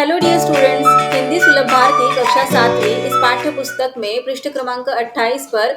Hello dear students, Hindi सुलभ भारती कक्षा 7वीं इस पाठ्य पुस्तक में पृष्ठ क्रमांक 28 पर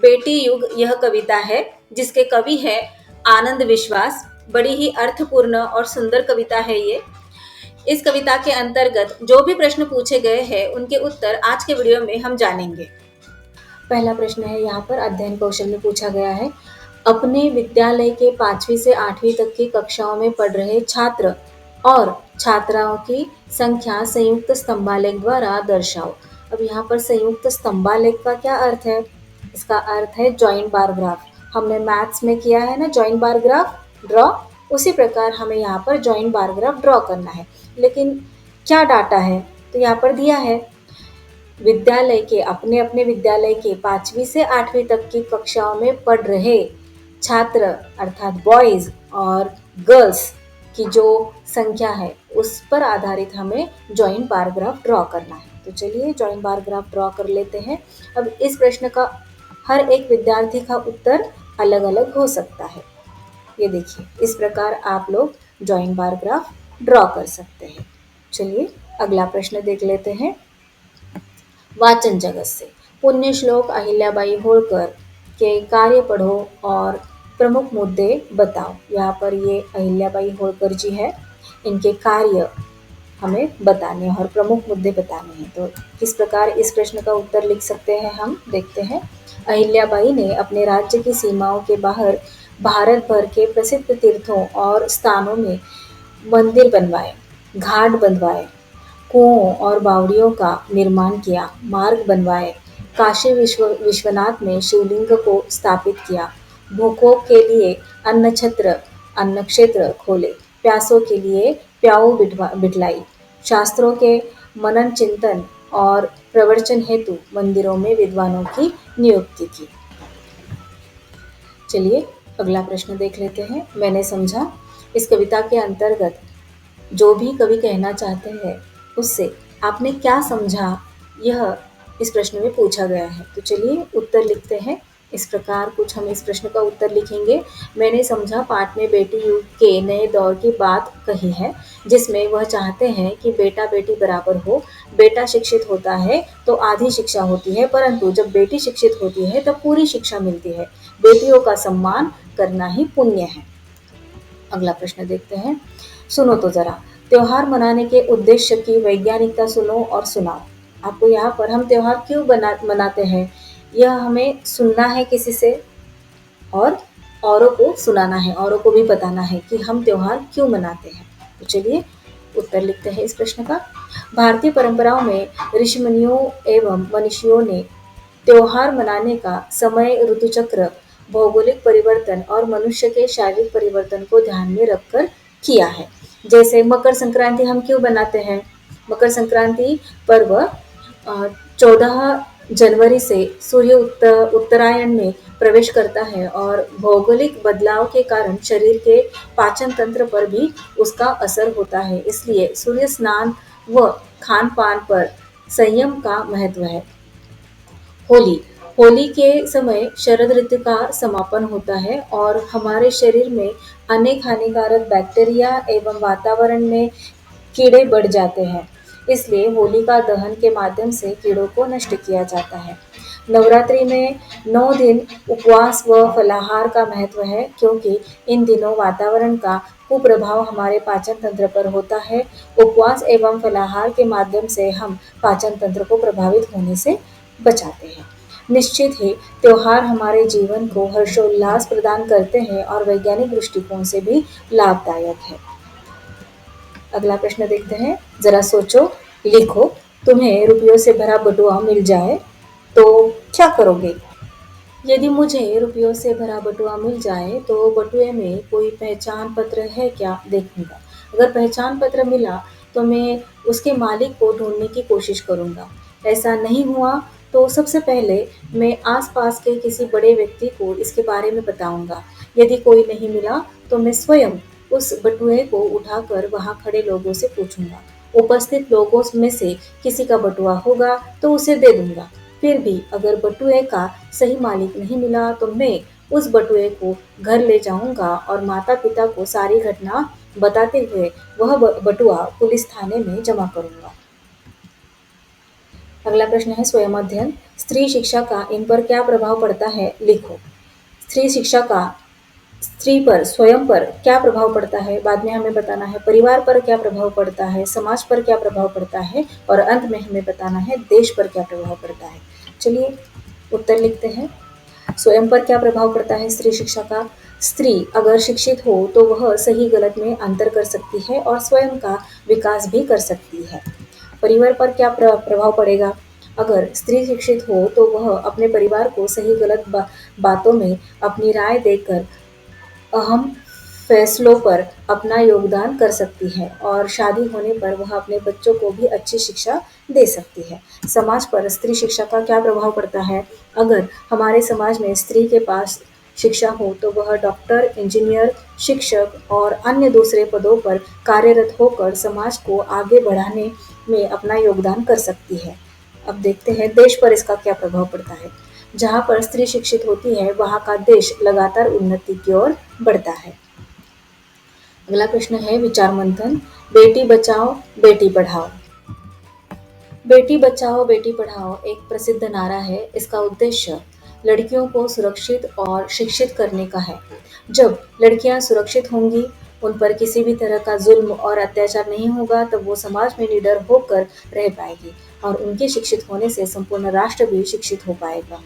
बेटी युग यह कविता है जिसके कवि है आनंद विश्वास। बड़ी ही अर्थपूर्ण और सुंदर कविता है ये। इस कविता के अंतर्गत जो भी प्रश्न पूछे गए हैं उनके उत्तर आज के वीडियो में हम जानेंगे। पहला प्रश्न है यहाँ पर अध्ययन कौशल में पूछा गया है, अपने विद्यालय के 5वीं से 8वीं तक की कक्षाओं में पढ़ रहे छात्र और छात्राओं की संख्या संयुक्त स्तंभालेख द्वारा दर्शाओ। अब यहाँ पर संयुक्त स्तंभालेख का क्या अर्थ है? इसका अर्थ है जॉइंट बार ग्राफ। हमने मैथ्स में किया है ना जॉइंट बार ग्राफ ड्रॉ, उसी प्रकार हमें यहाँ पर जॉइंट बार ग्राफ ड्रॉ करना है। लेकिन क्या डाटा है? तो यहाँ पर दिया है विद्यालय के अपने अपने विद्यालय के 5वीं से 8वीं तक की कक्षाओं में पढ़ रहे छात्र अर्थात बॉयज और गर्ल्स की जो संख्या है उस पर आधारित हमें जॉइंट बार ग्राफ ड्रॉ करना है। तो चलिए जॉइंट बार ग्राफ ड्रॉ कर लेते हैं। अब इस प्रश्न का हर एक विद्यार्थी का उत्तर अलग अलग हो सकता है। ये देखिए इस प्रकार आप लोग जॉइंट बार ग्राफ ड्रॉ कर सकते हैं। चलिए अगला प्रश्न देख लेते हैं। वाचन जगत से पुण्य श्लोक अहिल्याबाई होळकर के कार्य पढ़ो और प्रमुख मुद्दे बताओ। यहाँ पर ये अहिल्याबाई होळकर जी है, इनके कार्य हमें बताने हैं और प्रमुख मुद्दे बताने हैं। तो किस प्रकार इस प्रश्न का उत्तर लिख सकते हैं हम देखते हैं। अहिल्याबाई ने अपने राज्य की सीमाओं के बाहर भारत भर के प्रसिद्ध तीर्थों और स्थानों में मंदिर बनवाए, घाट बनवाए, कुओं और बावड़ियों का निर्माण किया, मार्ग बनवाए, काशी विश्वनाथ में शिवलिंग को स्थापित किया, भूखों के लिए अन्न क्षेत्र खोले, प्यासों के लिए प्याऊ बिठलाई, शास्त्रों के मनन चिंतन और प्रवचन हेतु मंदिरों में विद्वानों की नियुक्ति की। चलिए अगला प्रश्न देख लेते हैं। मैंने समझा इस कविता के अंतर्गत जो भी कवि कहना चाहते हैं उससे आपने क्या समझा, यह इस प्रश्न में पूछा गया है। तो चलिए उत्तर लिखते हैं। इस प्रकार कुछ हम इस प्रश्न का उत्तर लिखेंगे। मैंने समझा पाठ में बेटी युग के नए दौर की बात कही है, जिसमें वह चाहते हैं कि बेटा बेटी बराबर हो। बेटा शिक्षित होता है तो आधी शिक्षा होती है, परंतु जब बेटी शिक्षित होती है तब पूरी शिक्षा मिलती है। बेटियों का सम्मान करना ही पुण्य है। अगला प्रश्न देखते हैं। सुनो तो जरा, त्योहार मनाने के उद्देश्य की वैज्ञानिकता सुनो और सुनाओ। आपको यहाँ पर हम त्योहार क्यों मनाते हैं यह हमें सुनना है किसी से और औरों को सुनाना है, औरों को भी बताना है कि हम त्योहार क्यों मनाते हैं। तो चलिए उत्तर लिखते हैं इस प्रश्न का। भारतीय परंपराओं में ऋषि मुनियों एवं मनीषियों ने त्योहार मनाने का समय, ऋतुचक्र, भौगोलिक परिवर्तन और मनुष्य के शारीरिक परिवर्तन को ध्यान में रखकर किया है। जैसे मकर संक्रांति हम क्यों बनाते हैं? मकर संक्रांति पर्व 14 जनवरी से सूर्य उत्तरायण में प्रवेश करता है और भौगोलिक बदलाव के कारण शरीर के पाचन तंत्र पर भी उसका असर होता है। इसलिए सूर्य स्नान व खान पान पर संयम का महत्व है। होली के समय शरद ऋतु का समापन होता है और हमारे शरीर में अनेक हानिकारक बैक्टीरिया एवं वातावरण में कीड़े बढ़ जाते हैं। इसलिए होलिका दहन के माध्यम से कीड़ों को नष्ट किया जाता है। नवरात्रि में 9 दिन उपवास व फलाहार का महत्व है, क्योंकि इन दिनों वातावरण का कुप्रभाव हमारे पाचन तंत्र पर होता है। उपवास एवं फलाहार के माध्यम से हम पाचन तंत्र को प्रभावित होने से बचाते हैं। निश्चित ही त्योहार हमारे जीवन को हर्षोल्लास प्रदान करते हैं और वैज्ञानिक दृष्टिकोण से भी लाभदायक है। अगला प्रश्न देखते हैं। जरा सोचो, लिखो, तुम्हें रुपयों से भरा बटुआ मिल जाए तो क्या करोगे? यदि मुझे रुपयों से भरा बटुआ मिल जाए तो बटुए में कोई पहचान पत्र है क्या देखूंगा। अगर पहचान पत्र मिला तो मैं उसके मालिक को ढूंढने की कोशिश करूंगा। ऐसा नहीं हुआ तो सबसे पहले मैं आसपास के किसी बड़े व्यक्ति को इसके बारे में बताऊंगा। यदि कोई नहीं मिला तो मैं स्वयं उस बटुए को उठाकर वहां खड़े लोगों से पूछूंगा। उपस्थित लोगों में से किसी का बटुआ होगा तो उसे दे दूंगा। फिर भी अगर बटुए का सही मालिक नहीं मिला तो मैं उस बटुए को घर ले जाऊंगा और माता पिता को सारी घटना बताते हुए वह बटुआ पुलिस थाने में जमा करूंगा। अगला प्रश्न है स्वयं अध्ययन। स्त्री शिक्षा का इन पर क्या प्रभाव पड़ता है, लिखो। स्त्री शिक्षा का स्त्री पर स्वयं पर क्या प्रभाव पड़ता है, बाद में हमें बताना है। परिवार पर क्या प्रभाव पड़ता है, समाज पर क्या प्रभाव पड़ता है और अंत में हमें बताना है देश पर क्या प्रभाव पड़ता है। चलिए उत्तर लिखते हैं। स्वयं पर क्या प्रभाव पड़ता है स्त्री शिक्षा का। स्त्री अगर शिक्षित हो तो वह सही गलत में अंतर कर सकती है और स्वयं का विकास भी कर सकती है। परिवार पर क्या प्रभाव पड़ेगा। अगर स्त्री शिक्षित हो तो वह अपने परिवार को सही गलत बातों में अपनी राय देकर अहम फैसलों पर अपना योगदान कर सकती है और शादी होने पर वह अपने बच्चों को भी अच्छी शिक्षा दे सकती है। समाज पर स्त्री शिक्षा का क्या प्रभाव पड़ता है। अगर हमारे समाज में स्त्री के पास शिक्षा हो तो वह डॉक्टर, इंजीनियर, शिक्षक और अन्य दूसरे पदों पर कार्यरत होकर समाज को आगे बढ़ाने में अपना योगदान कर सकती है। अब देखते हैं देश पर इसका क्या प्रभाव पड़ता है। जहाँ पर स्त्री शिक्षित होती है वहाँ का देश लगातार उन्नति की ओर बढ़ता है। अगला प्रश्न है विचार मंथन। बेटी बचाओ बेटी पढ़ाओ। बेटी बचाओ बेटी पढ़ाओ एक प्रसिद्ध नारा है। इसका उद्देश्य लड़कियों को सुरक्षित और शिक्षित करने का है। जब लड़कियां सुरक्षित होंगी, उन पर किसी भी तरह का जुल्म और अत्याचार नहीं होगा, तब वो समाज में निडर होकर रह पाएगी और उनके शिक्षित होने से संपूर्ण राष्ट्र भी शिक्षित हो पाएगा।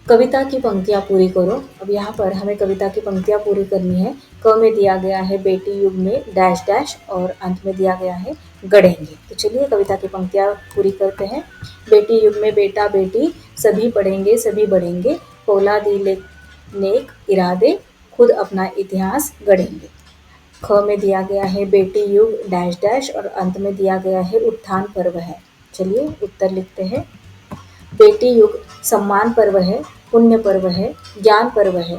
कविता की पंक्तियाँ पूरी करो। अब यहाँ पर हमें कविता की पंक्तियाँ पूरी करनी है। क में दिया गया है बेटी युग में डैश डैश और अंत में दिया गया है गढ़ेंगे। तो चलिए कविता की पंक्तियाँ पूरी करते हैं। बेटी युग में बेटा बेटी सभी पढ़ेंगे सभी बढ़ेंगे, फौलादी नेक इरादे खुद अपना इतिहास गढ़ेंगे। ख में दिया गया है बेटी युग डैश डैश और अंत में दिया गया है उत्थान पर्व है। चलिए उत्तर लिखते हैं। बेटी युग सम्मान पर्व है, पुण्य पर्व है, ज्ञान पर्व है,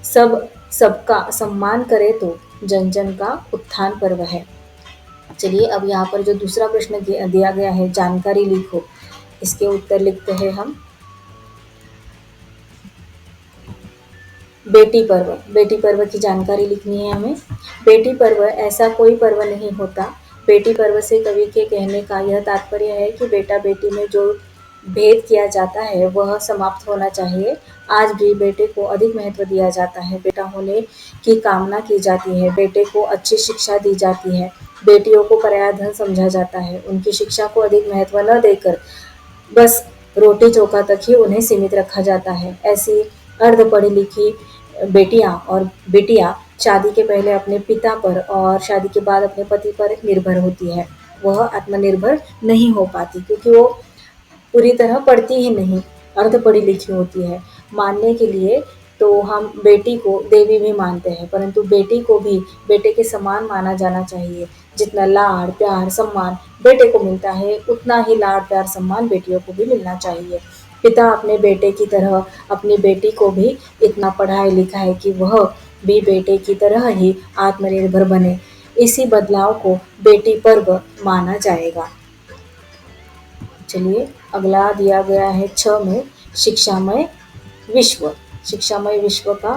सब सबका सम्मान करे तो जन जन का उत्थान पर्व है। चलिए अब यहाँ पर जो दूसरा प्रश्न दिया गया है जानकारी लिखो, इसके उत्तर लिखते हैं हम। बेटी पर्व की जानकारी लिखनी है हमें। बेटी पर्व ऐसा कोई पर्व नहीं होता। बेटी पर्व से कवि के कहने का यह तात्पर्य है कि बेटा बेटी में जो भेद किया जाता है वह समाप्त होना चाहिए। आज भी बेटे को अधिक महत्व दिया जाता है। बेटा होने की कामना की जाती है। बेटे को अच्छी शिक्षा दी जाती है। बेटियों को पराया धन समझा जाता है। उनकी शिक्षा को अधिक महत्व न देकर बस रोटी चोखा तक ही उन्हें सीमित रखा जाता है। ऐसी अर्ध पढ़ी लिखी बेटियां और बेटियां शादी के पहले अपने पिता पर और शादी के बाद अपने पति पर निर्भर होती है। वह आत्मनिर्भर नहीं हो पाती क्योंकि वो पूरी तरह पढ़ती ही नहीं, अर्ध पढ़ी लिखी होती है। मानने के लिए तो हम बेटी को देवी भी मानते हैं, परंतु बेटी को भी बेटे के समान माना जाना चाहिए। जितना लाड़ प्यार सम्मान बेटे को मिलता है, उतना ही लाड़ प्यार सम्मान बेटियों को भी मिलना चाहिए। पिता अपने बेटे की तरह अपनी बेटी को भी इतना पढ़ाए लिखाए कि वह भी बेटे की तरह ही आत्मनिर्भर बने। इसी बदलाव को बेटी पर्व माना जाएगा। चलिए अगला दिया गया है 6 में शिक्षामय विश्व। शिक्षामय विश्व का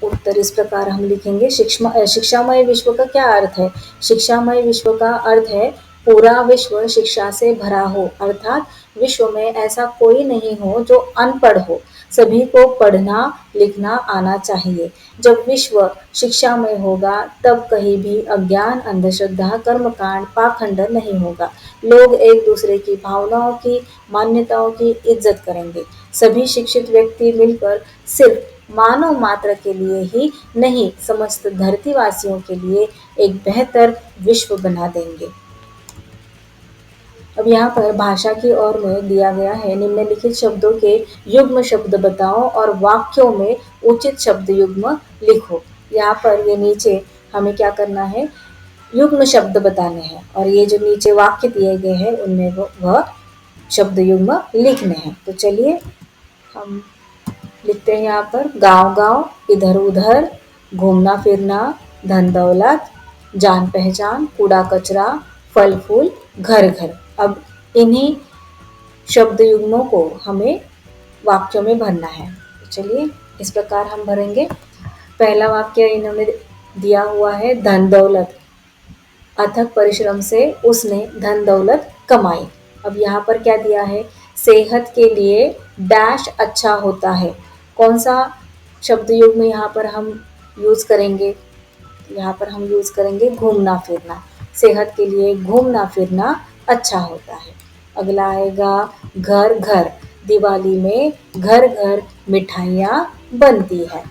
उत्तर इस प्रकार हम लिखेंगे। शिक्षामय विश्व का क्या अर्थ है। शिक्षामय विश्व का अर्थ है पूरा विश्व शिक्षा से भरा हो, अर्थात विश्व में ऐसा कोई नहीं हो जो अनपढ़ हो। सभी को पढ़ना लिखना आना चाहिए। जब विश्व शिक्षामय होगा तब कहीं भी अज्ञान अंधश्रद्धा कर्मकांड पाखंड नहीं होगा। लोग एक दूसरे की भावनाओं की मान्यताओं की इज्जत करेंगे। सभी शिक्षित व्यक्ति मिलकर सिर्फ मानव मात्र के लिए ही नहीं, समस्त धरतीवासियों के लिए एक बेहतर विश्व बना देंगे। अब यहाँ पर भाषा की ओर में दिया गया है निम्नलिखित शब्दों के युग्म शब्द बताओ और वाक्यों में उचित शब्द युग्म लिखो। यहाँ पर ये नीचे हमें क्या करना है, युग्म शब्द बताने हैं और ये जो नीचे वाक्य दिए गए हैं उनमें वह शब्द युग्म लिखने हैं। तो चलिए हम लिखते हैं यहाँ पर गांव गांव, इधर उधर, घूमना फिरना, धन दौलत, जान पहचान, कूड़ा कचरा, फल फूल, घर घर। अब इन्हीं शब्द युग्मों को हमें वाक्यों में भरना है। तो चलिए इस प्रकार हम भरेंगे। पहला वाक्य इन्होंने दिया हुआ है, धन दौलत, अथक परिश्रम से उसने धन दौलत कमाई। अब यहाँ पर क्या दिया है, सेहत के लिए डैश अच्छा होता है। कौन सा शब्द युग में यहाँ पर हम यूज करेंगे, यहाँ पर हम यूज करेंगे घूमना फिरना। सेहत के लिए घूमना फिरना अच्छा होता है। अगला आएगा घर घर, दिवाली में घर घर मिठाइयाँ बनती है।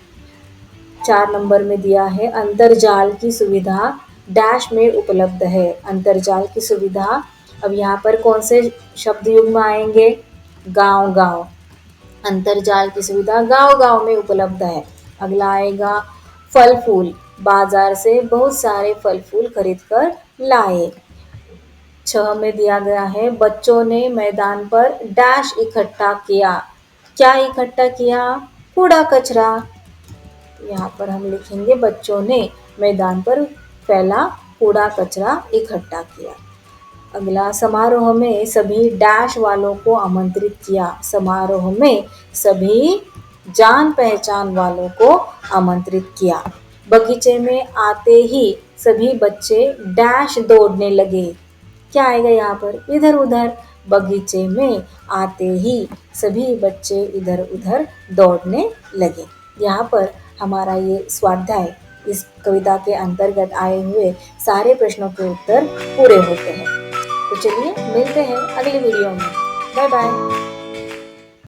4 नंबर में दिया है, अंतरजाल की सुविधा डैश में उपलब्ध है। अंतरजाल की सुविधा, अब यहाँ पर कौन से शब्द युग्म आएंगे, गांव गांव। अंतरजाल की सुविधा गांव गांव में उपलब्ध है। अगला आएगा फल फूल, बाजार से बहुत सारे फल फूल खरीद कर लाए। 6 में दिया गया है, बच्चों ने मैदान पर डैश इकट्ठा किया। क्या इकट्ठा किया, कूड़ा कचरा। यहाँ पर हम लिखेंगे बच्चों ने मैदान पर फैला कूड़ा कचरा इकट्ठा किया। अगला, समारोह में सभी डैश वालों को आमंत्रित किया। समारोह में सभी जान पहचान वालों को आमंत्रित किया। बगीचे में आते ही सभी बच्चे डैश दौड़ने लगे। क्या आएगा यहाँ पर, इधर उधर। बगीचे में आते ही सभी बच्चे इधर उधर दौड़ने लगे। यहाँ पर हमारा ये स्वाध्याय इस कविता के अंतर्गत आए हुए सारे प्रश्नों के उत्तर पूरे होते हैं। तो चलिए मिलते हैं अगली वीडियो में। Bye bye.